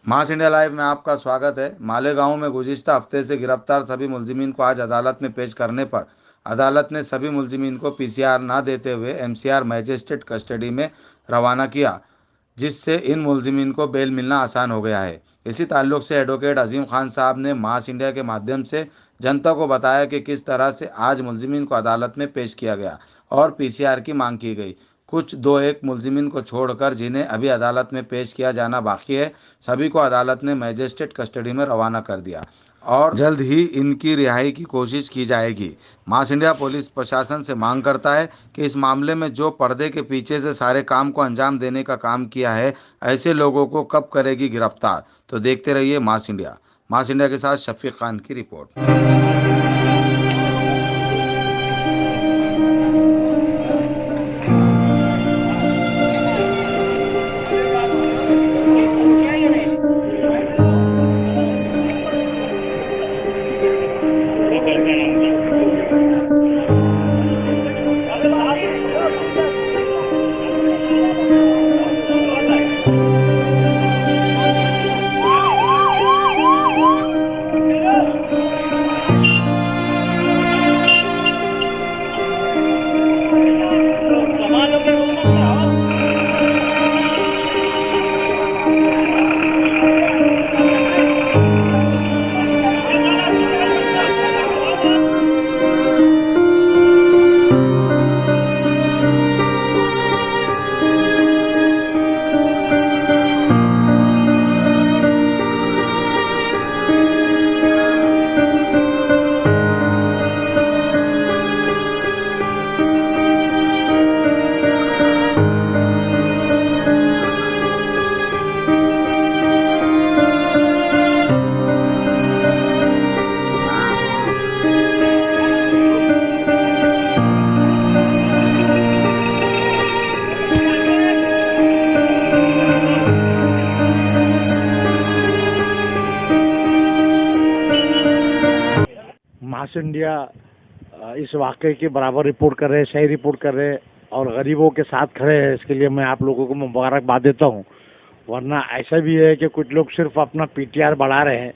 मास India live में आपका स्वागत है। मालेगांव में गुज़िश्ता हफ्ते से गिरफ्तार सभी मुलजिमीन को आज अदालत में पेश करने पर अदालत ने सभी मुलजिमीन को पीसीआर न देते हुए एमसीआर मैजिस्ट्रेट कस्टडी में रवाना किया, जिससे इन मुलजिमीन को बेल मिलना आसान हो गया है। इसी ताल्लुक से एडवोकेट अजीम खान साहब ने मास इंडिया के माध्यम से जनता को बताया कि किस तरह से आज मुलजिमीन को अदालत में पेश किया गया और पीसीआर की मांग की गई। कुछ दो एक मुलजिमीन को छोड़कर जिन्हें अभी अदालत में पेश किया जाना बाकी है, सभी को अदालत ने मैजिस्ट्रेट कस्टडी में रवाना कर दिया और जल्द ही इनकी रिहाई की कोशिश की जाएगी। मास इंडिया पुलिस प्रशासन से मांग करता है कि इस मामले में जो पर्दे के पीछे से सारे काम को अंजाम देने का काम किया है, ऐसे लोगों को कब करेगी गिरफ्तार। तो देखते रहिए मास इंडिया। मास इंडिया के साथ शफीक खान की रिपोर्ट। मास इंडिया इस वाकये की बराबर रिपोर्ट कर रहे हैं, सही रिपोर्ट कर रहे हैं और गरीबों के साथ खड़े हैं। इसके लिए मैं आप लोगों को मुबारकबाद देता हूं। वरना ऐसा भी है कि कुछ लोग सिर्फ अपना पीटीआर बढ़ा रहे हैं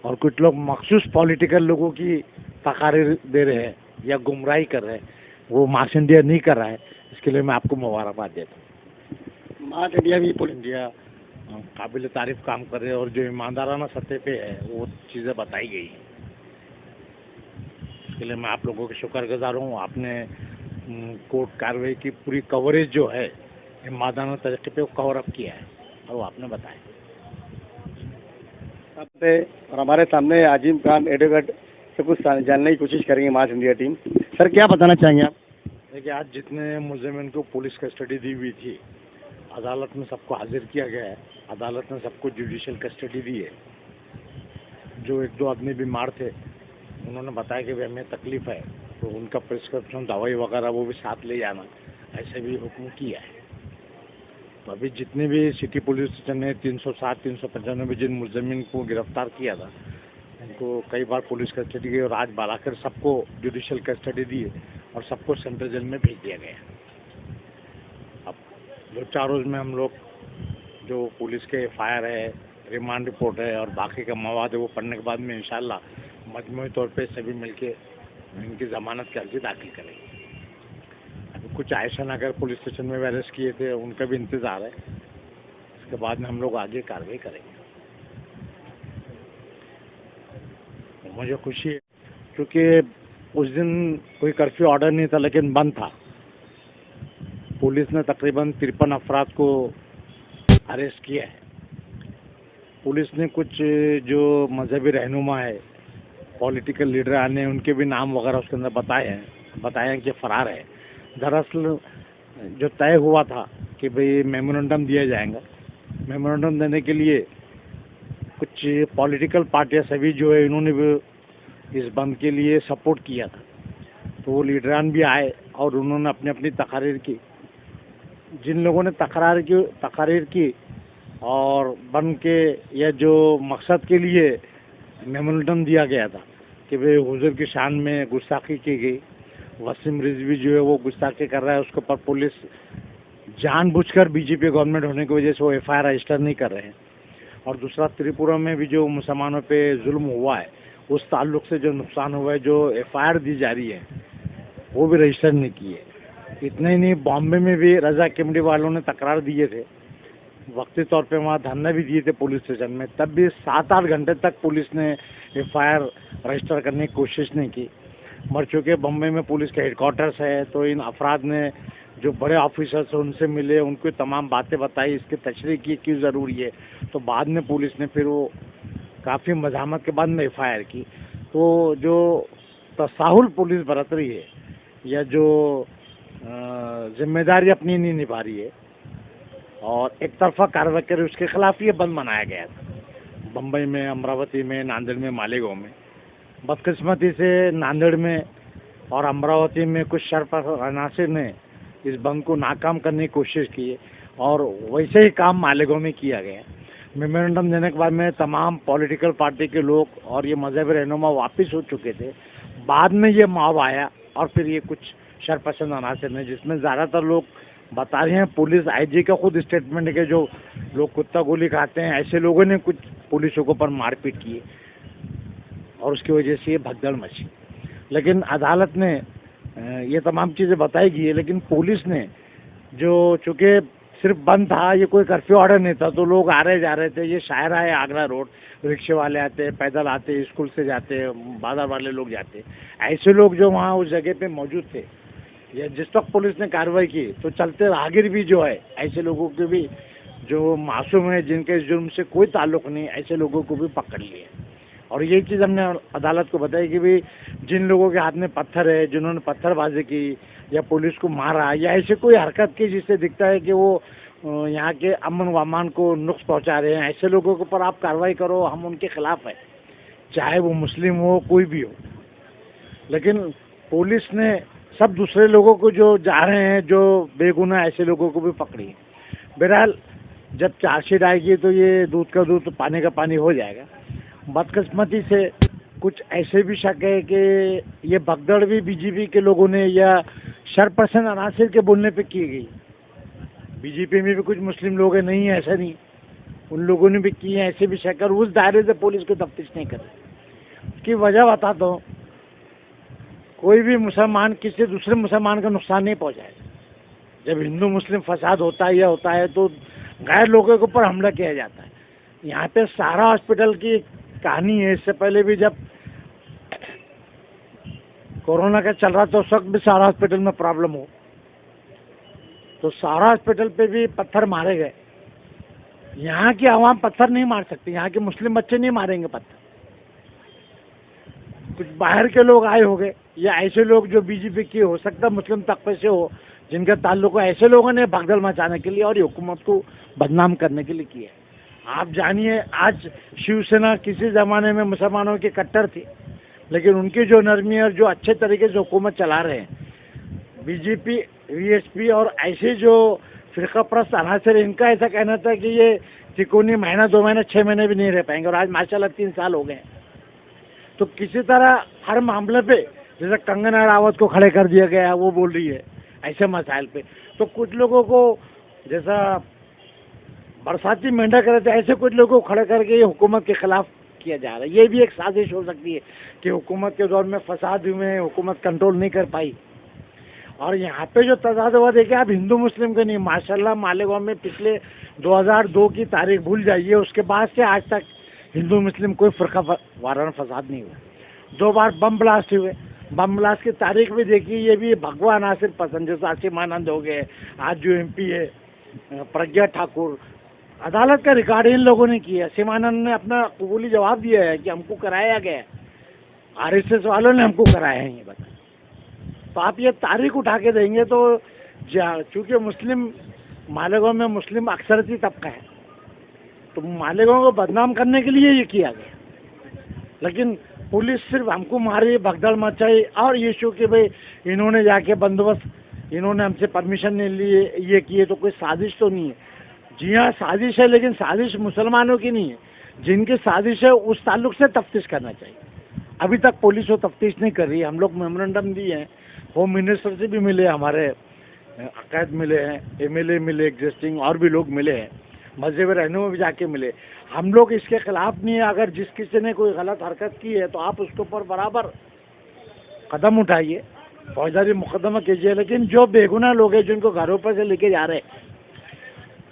और कुछ लोग मखसूस पॉलिटिकल लोगों की तकारीर दे रहे हैं या गुमराही कर रहे हैं। वो मास इंडिया नहीं कर रहा है। इसके लिए मैं आपको मुबारकबाद देता हूँ। मास इंडिया भी इंडिया काबिल तारीफ काम कर रहे हैं और जो ईमानदाराना सतह पे है वो चीज़ें बताई गई हैं। इसके लिए मैं आप लोगों के शुक्रगुजार हूँ। आपने कोर्ट कार्रवाई की पूरी कवरेज जो है ईमानदाराना तरीके पे वो कवर अप किया है और वो आपने बताया। और हमारे सामने आजिम खान एडवोकेट से कुछ जानने की कोशिश करेंगे मास इंडिया टीम। सर, क्या बताना चाहेंगे आप? देखिए, आज जितने मुलजिम को पुलिस कस्टडी दी हुई थी, अदालत में सबको हाजिर किया गया है। अदालत ने सबको जुडिशियल कस्टडी दी है। जो एक दो आदमी बीमार थे, उन्होंने बताया कि भाई हमें तकलीफ है, तो उनका प्रिस्क्रिप्शन दवाई वगैरह वो भी साथ ले जाना, ऐसे भी हुक्म किया है। तो अभी जितने भी सिटी पुलिस स्टेशन ने 307, 395 जिन मुलजिमीन को गिरफ्तार किया था, उनको कई बार पुलिस कस्टडी गई और आज बालाकर सबको जुडिशियल कस्टडी दी है और सबको सेंट्रल जेल में भेज दिया गया। अब 2-4 रोज में हम लोग जो पुलिस के एफआईआर है, रिमांड रिपोर्ट है और बाकी का मवाद है, वो पढ़ने के बाद में इंशाल्लाह मजमूई तौर पे सभी मिलके इनकी जमानत की अर्जी दाखिल करेंगे। अभी कुछ आयशा नगर पुलिस स्टेशन में अरेस्ट किए थे, उनका भी इंतजार है। इसके बाद में हम लोग आगे कार्रवाई करेंगे। मुझे खुशी है क्योंकि उस दिन कोई कर्फ्यू ऑर्डर नहीं था, लेकिन बंद था। पुलिस ने तकरीबन 53 अफराद को अरेस्ट किया है। पुलिस ने कुछ जो मजहबी रहनुमा है, पॉलिटिकल लीडर आने, उनके भी नाम वगैरह उसके अंदर बताए हैं कि फरार है। दरअसल जो तय हुआ था कि भाई मेमोरेंडम दिया जाएगा, मेमोरेंडम देने के लिए कुछ पॉलिटिकल पार्टियां सभी जो है इन्होंने भी इस बंद के लिए सपोर्ट किया था। तो वो लीडरान भी आए और उन्होंने अपनी अपनी तकारीर की। जिन लोगों ने तकारीर की और बंद के या जो मकसद के लिए मेमोरेंडम दिया गया था कि भाई हुजूर की शान में गुस्ताखी की गई, वसीम रिजवी जो है वो गुस्ताखी कर रहा है, उसके ऊपर पुलिस जानबूझकर बीजेपी गवर्नमेंट होने की वजह से वो एफआईआर रजिस्टर नहीं कर रहे हैं और दूसरा त्रिपुरा में भी जो मुसलमानों पे जुल्म हुआ है उस ताल्लुक से जो नुकसान हुआ है, जो एफआईआर दी जा रही है वो भी रजिस्टर नहीं की है। इतना ही नहीं, बॉम्बे में भी रजा केमडी वालों ने तकरार दिए थे, वक्ती तौर पे वहाँ धरना भी दिए थे पुलिस स्टेशन में, तब भी 7-8 घंटे तक पुलिस ने एफआईआर रजिस्टर करने की कोशिश नहीं की। मर चुके बम्बई में पुलिस के हेडक्वार्टर्स है, तो इन अफराद ने जो बड़े ऑफिसर्स हैं उनसे मिले, उनको तमाम बातें बताई, इसकी तशरीह की क्यों ज़रूरी है। तो बाद में पुलिस ने फिर वो काफ़ी मज़ामत के बाद में एफआईआर की। तो जो तसाहुल पुलिस बरत रही है या जो जिम्मेदारी अपनी नहीं निभा रही है और एक तरफा कार्रवाई करे, उसके खिलाफ ये बंद मनाया गया था बम्बई में, अमरावती में, नांदेड़ में, मालेगांव में। बदकिस्मती से नांदेड़ में और अमरावती में कुछ शरपसंद अनासिर ने इस बंद को नाकाम करने की कोशिश की है और वैसे ही काम मालेगांव में किया गया। मेमोरेंडम देने के बाद में तमाम पॉलिटिकल पार्टी के लोग और ये मजहबी रहनुमा वापस हो चुके थे। बाद में ये मॉब आया और फिर ये कुछ शरपसंद अनासिर ने, जिसमें ज़्यादातर लोग बता रहे हैं, पुलिस आईजी का खुद स्टेटमेंट है कि जो लोग कुत्ता गोली खाते हैं ऐसे लोगों ने कुछ पुलिसों के ऊपर मारपीट की और उसकी वजह से ये भगदड़ मची। लेकिन अदालत ने ये तमाम चीज़ें बताई गई है, लेकिन पुलिस ने जो चूँकि सिर्फ बंद था, ये कोई कर्फ्यू ऑर्डर नहीं था, तो लोग आ रहे जा रहे थे। ये शायरा है आगरा रोड, रिक्शे वाले आते, पैदल आते, स्कूल से जाते, बाजार वाले लोग जाते, ऐसे लोग जो वहाँ उस जगह पे मौजूद थे, या जिस वक्त पुलिस ने कार्रवाई की तो चलते राहगीर भी जो है, ऐसे लोगों के भी जो मासूम है, जिनके जुर्म से कोई ताल्लुक नहीं, ऐसे लोगों को भी पकड़ लिया। और यही चीज़ हमने अदालत को बताई कि भी जिन लोगों के हाथ में पत्थर है, जिन्होंने पत्थरबाजी की या पुलिस को मारा या ऐसे कोई हरकत की जिससे दिखता है कि वो यहाँ के अमन व अमान को नुक्स पहुँचा रहे हैं, ऐसे लोगों के ऊपर आप कार्रवाई करो, हम उनके खिलाफ है, चाहे वो मुस्लिम हो, कोई भी हो। लेकिन पुलिस ने सब दूसरे लोगों को जो जा रहे हैं, जो बेगुनाह, ऐसे लोगों को भी पकड़ी। बहरहाल जब चार्जशीट आएगी तो ये दूध का दूध, पानी का पानी हो जाएगा। बदकिस्मती से कुछ ऐसे भी शक है कि ये भगदड़ भी बीजेपी के लोगों ने या शरपसंद अनासिर के बोलने पे की गई। बीजेपी में भी कुछ मुस्लिम लोग हैं, नहीं है ऐसा नहीं, उन लोगों ने भी की है, ऐसे भी शक, और उस दायरे से पुलिस को तफ्तीश नहीं कर रही। उसकी वजह बताता हूँ, कोई भी मुसलमान किसी दूसरे मुसलमान का नुकसान नहीं पहुँचाएगा। जब हिंदू मुस्लिम फसाद होता है तो गैर लोगों के ऊपर हमला किया जाता है। यहाँ पे सहारा हॉस्पिटल की कहानी है। इससे पहले भी जब कोरोना का चल रहा था उस वक्त भी सहारा हॉस्पिटल में प्रॉब्लम हो, तो सहारा हॉस्पिटल पे भी पत्थर मारे गए। यहाँ की आवाम पत्थर नहीं मार सकती, यहाँ के मुस्लिम बच्चे नहीं मारेंगे पत्थर। कुछ बाहर के लोग आए होंगे या ऐसे लोग जो बीजेपी की, हो सकता मुस्लिम तबके से हो, जिनका ताल्लुक हो, ऐसे लोगों ने भगदड़ मचाने के लिए और हुकूमत को बदनाम करने के लिए किया। आप जानिए, आज शिवसेना किसी ज़माने में मुसलमानों की कट्टर थी, लेकिन उनकी जो नरमी और जो अच्छे तरीके से हुकूमत चला रहे हैं, बीजेपी, वीएसपी और ऐसे जो फिरका परस्त अनासर, इनका ऐसा कहना था कि ये तिकोनी महीना, 2 महीने, 6 महीने भी नहीं रह पाएंगे, और आज माशाल्लाह 3 साल हो गए। तो किसी तरह हर मामले पे, जैसे कंगना रावत को खड़े कर दिया गया, वो बोल रही है ऐसे मसाइल पे, तो कुछ लोगों को जैसा बरसाती मेंढक रहते, ऐसे कुछ लोगों को खड़े करके ये हुकूमत के खिलाफ किया जा रहा है। ये भी एक साजिश हो सकती है कि हुकूमत के दौर में फसाद में हुकूमत कंट्रोल नहीं कर पाई। और यहाँ पे जो तजाद हुआ, देखिए आप, हिंदू मुस्लिम के नहीं, माशाल्लाह मालेगांव में पिछले 2002 की तारीख भूल जाइए, उसके बाद से आज तक हिंदू मुस्लिम कोई फ़िरका वाराना फसाद नहीं हुआ। 2 बार बम ब्लास्ट हुए, बम ब्लास्ट की तारीख भी देखिए, ये भी भगवा नासिर पसंद, जैसे आसिम आनंद हो गए, आज जो MP है प्रज्ञा ठाकुर, अदालत का रिकॉर्ड इन लोगों ने किया। आसिम आनंद ने अपना कबूली जवाब दिया है कि हमको कराया गया, RSS वालों ने हमको कराया है, ये बता। तो आप ये तारीख उठा के देंगे तो चूँकि मुस्लिम, मालेगांव में मुस्लिम अक्सरती तबका है, तो मालेगांव को बदनाम करने के लिए ये किया गया। लेकिन पुलिस सिर्फ हमको मारी, भगदड़ मचाई, और ये शो कि भाई इन्होंने जाके बंदोबस्त, इन्होंने हमसे परमिशन नहीं लिए, ये किए, तो कोई साजिश तो नहीं है। जी हाँ, साजिश है, लेकिन साजिश मुसलमानों की नहीं है। जिनकी साजिश है उस ताल्लुक से तफ्तीश करना चाहिए। अभी तक पुलिस वो तफ्तीश नहीं कर रही है। हम लोग मेमोरेंडम दिए हैं, होम मिनिस्टर से भी मिले, हमारे अकायद मिले हैं, MLA मिले एग्जिस्टिंग, और भी लोग मिले हैं, मजे में रहने में भी जाके मिले। हम लोग इसके खिलाफ नहीं है। अगर जिस किसी ने कोई गलत हरकत की है तो आप उसके ऊपर बराबर कदम उठाइए, फौजदारी मुकदमा कीजिए, लेकिन जो बेगुनाह लोग हैं जिनको घरों पर से लेके जा रहे हैं,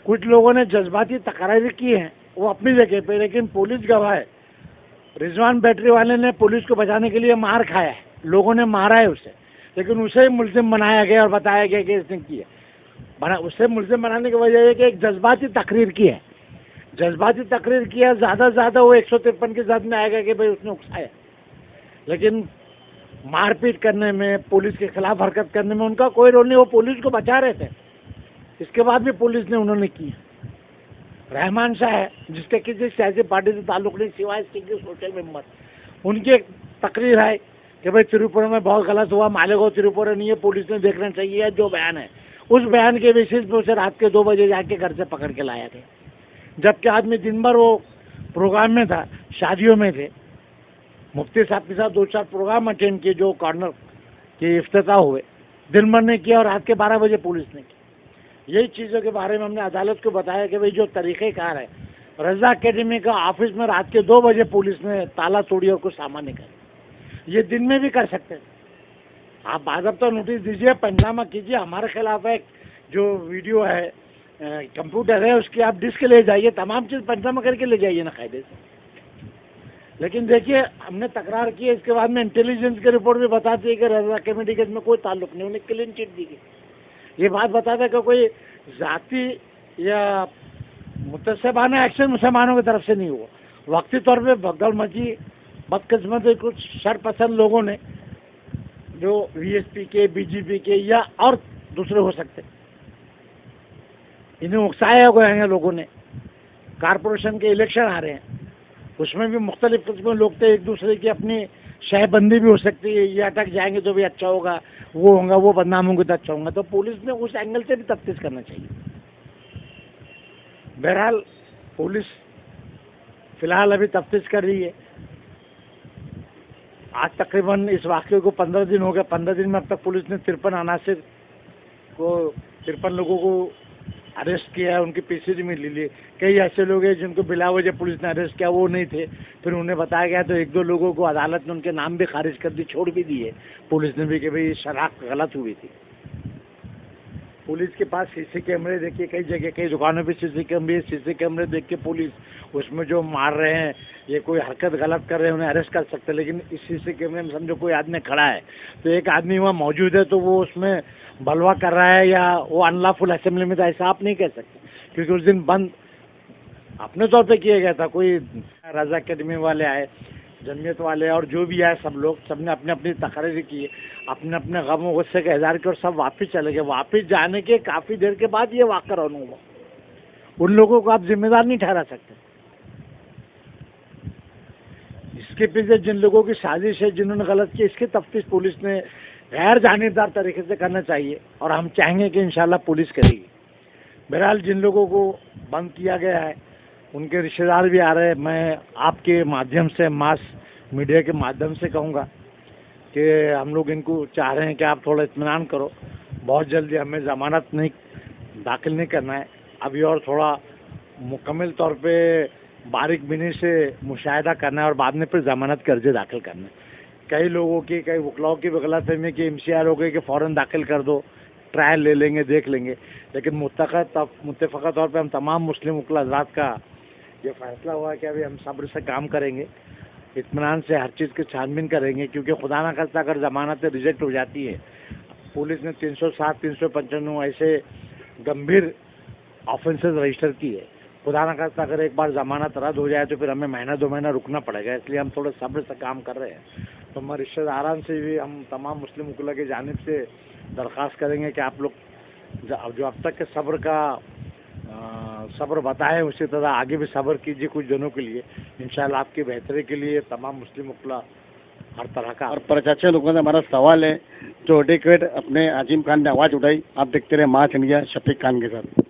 कुछ लोगों ने जज्बाती तकरारी की है वो अपनी जगह पे, लेकिन पुलिस गवाह है। रिजवान बैटरी वाले ने पुलिस को बचाने के लिए मार खाया है, लोगों ने मारा है उसे, लेकिन उसे मुल्जिम बनाया गया और बताया गया कि इसने किया। उसे मुल्जिम बनाने की वजह है कि एक जज्बाती तकरीर की है, जज्बाती तकरीर किया, ज़्यादा से ज़्यादा वो 153 की जद में आएगा कि भाई उसने उकसाया। लेकिन मारपीट करने में, पुलिस के खिलाफ हरकत करने में उनका कोई रोल नहीं। वो पुलिस को बचा रहे थे, इसके बाद भी पुलिस ने उन्होंने की। रहमान शाह है जिसके किसी सियासी पार्टी से ताल्लुक नहीं सिवाय इसके सोशल मेंबर, उनकी एक तकरीर है कि भाई तिरुपुरा में बहुत गलत हुआ, मालेगांव तिरुपुरा नहीं है, पुलिस ने देखना चाहिए। जो बयान है उस बयान के बेसिस पे उसे रात के 2 बजे जाके घर से पकड़ के लाया गया, जबकि आदमी दिन भर वो प्रोग्राम में था, शादियों में थे। मुफ्ती साहब के साथ 2-4 प्रोग्राम अटेंड किए जो कॉर्नर के इफ्तिताह हुए, दिन भर ने किया और रात के 12 बजे पुलिस ने किया। यही चीज़ों के बारे में हमने अदालत को बताया कि भाई जो तरीक़ेकार है, रज़ा अकेडमी का ऑफिस में रात के 2 बजे पुलिस ने ताला तोड़ी और कुछ सामान निकाला, ये दिन में भी कर सकते हैं। आप बाज़ाब्ता नोटिस दीजिए, पंचनामा कीजिए। हमारे खिलाफ एक जो वीडियो है, कंप्यूटर है, उसकी आप डिस्क ले जाइए, तमाम चीज़ पंचनामा करके ले जाइए ना कायदे से। लेकिन देखिए हमने तकरार की है, इसके बाद में इंटेलिजेंस की रिपोर्ट भी बताती है कि रज़ा अकेडमी के इसमें कोई ताल्लुक नहीं, उन्हें क्लीन चिट दी गई। ये बात बताता है कि कोई ज़ाती या मुतसबाना एक्शन मुसलमानों की तरफ से नहीं हुआ। वक्ती तौर पर भगदड़ मची, बदकिस्मती कुछ शरपसंद लोगों ने जो वीएसपी के, बीजेपी के या और दूसरे हो सकते, इन्हें उकसाया गया है लोगों ने। कारपोरेशन के इलेक्शन आ रहे हैं, उसमें भी मुख्तलिफ किस्म के लोग थे, एक दूसरे की अपनी शहबंदी भी हो सकती है, ये अटक जाएंगे तो भी अच्छा होगा, वो होगा, वो बदनाम होंगे तो अच्छा होगा। तो पुलिस ने उस एंगल से भी तफ्तीश करना चाहिए। बहरहाल पुलिस फिलहाल अभी तफ्तीश कर रही है। आज तकरीबन इस वाक़े को 15 दिन हो गए। 15 दिन में अब तक पुलिस ने 53 लोगों को अरेस्ट किया है, उनकी पीसीडी में ले लिए। कई ऐसे लोग हैं जिनको बिला वजह पुलिस ने अरेस्ट किया, वो नहीं थे, फिर उन्हें बताया गया तो 1-2 लोगों को अदालत ने उनके नाम भी खारिज कर दी, छोड़ भी दिए पुलिस ने भी कि भाई शनाख्त गलत हुई थी। पुलिस के पास सीसी कैमरे देखिए, कई जगह कई दुकानों पे सीसी कैमरे देख के पुलिस उसमें जो मार रहे हैं, ये कोई हरकत गलत कर रहे हैं, उन्हें अरेस्ट कर सकते हैं। लेकिन इस सीसी कैमरे में समझो कोई आदमी खड़ा है तो एक आदमी वहाँ मौजूद है तो वो उसमें बलवा कर रहा है या वो अनलॉफुल असेंबली में था, ऐसा आप नहीं कह सकते, क्योंकि उस दिन बंद अपने तौर पर किया गया था। कोई रज़ा अकेडमी वाले आए, जमीयत वाले और जो भी आए, सब लोग, सब ने अपने अपनी तकरीर की, अपने अपने गम और गुस्से का इज़हार किया और सब वापस चले गए। वापस जाने के काफ़ी देर के बाद ये वाक़या रौन हुआ। उन लोगों को आप जिम्मेदार नहीं ठहरा सकते। इसके पीछे जिन लोगों की साजिश है, जिन्होंने गलत किया, इसकी तफ्तीश पुलिस ने गैर जानिबदार तरीके से करना चाहिए और हम चाहेंगे कि इंशाल्लाह पुलिस करेगी। बहरहाल जिन लोगों को बंद किया गया है उनके रिश्तेदार भी आ रहे हैं। मैं आपके माध्यम से, मास मीडिया के माध्यम से कहूँगा कि हम लोग इनको चाह रहे हैं कि आप थोड़ा इत्मीनान करो। बहुत जल्दी हमें ज़मानत नहीं दाखिल नहीं करना है, अभी और थोड़ा मुकम्मल तौर पे बारीक बिनी से मुशाहिदा करना है और बाद में फिर ज़मानत के अर्ज़े दाखिल करना है। कई लोगों की, कई वकलाओं की गलतफहमी कि MCR हो गई कि फ़ौरन दाखिल कर दो, ट्रायल ले लेंगे, देख लेंगे। लेकिन मुत्तफ़क़ा तौर पे हम तमाम मुस्लिम वकला हज़रात का ये फ़ैसला हुआ कि अभी हम सब्र से काम करेंगे, इत्मीनान से हर चीज़ की छानबीन करेंगे, क्योंकि खुदा ना खास्ता अगर ज़मानत रिजेक्ट हो जाती है, पुलिस ने 307, 395 ऐसे गंभीर ऑफेंसेस रजिस्टर किए, खुदा ना खास्ता अगर एक बार ज़मानत रद्द हो जाए तो फिर हमें महीना 2 महीना रुकना पड़ेगा। इसलिए हम थोड़े सब्र से काम कर रहे हैं। तो हमारे रिश्तेदारान से भी हम तमाम मुस्लिम वकला की जानिब से दरख्वास्त करेंगे कि आप लोग जो अब तक के सब्र बताएं उसी तरह आगे भी सब्र कीजिए कुछ दिनों के लिए। इंशाल्लाह आपकी बेहतरी के लिए तमाम मुस्लिम वकला हर तरह का। और प्रचार लोगों से हमारा सवाल है, जो एडवोकेट अपने आजिम खान ने आवाज़ उठाई, आप देखते रहे मास इंडिया शफीक खान के साथ।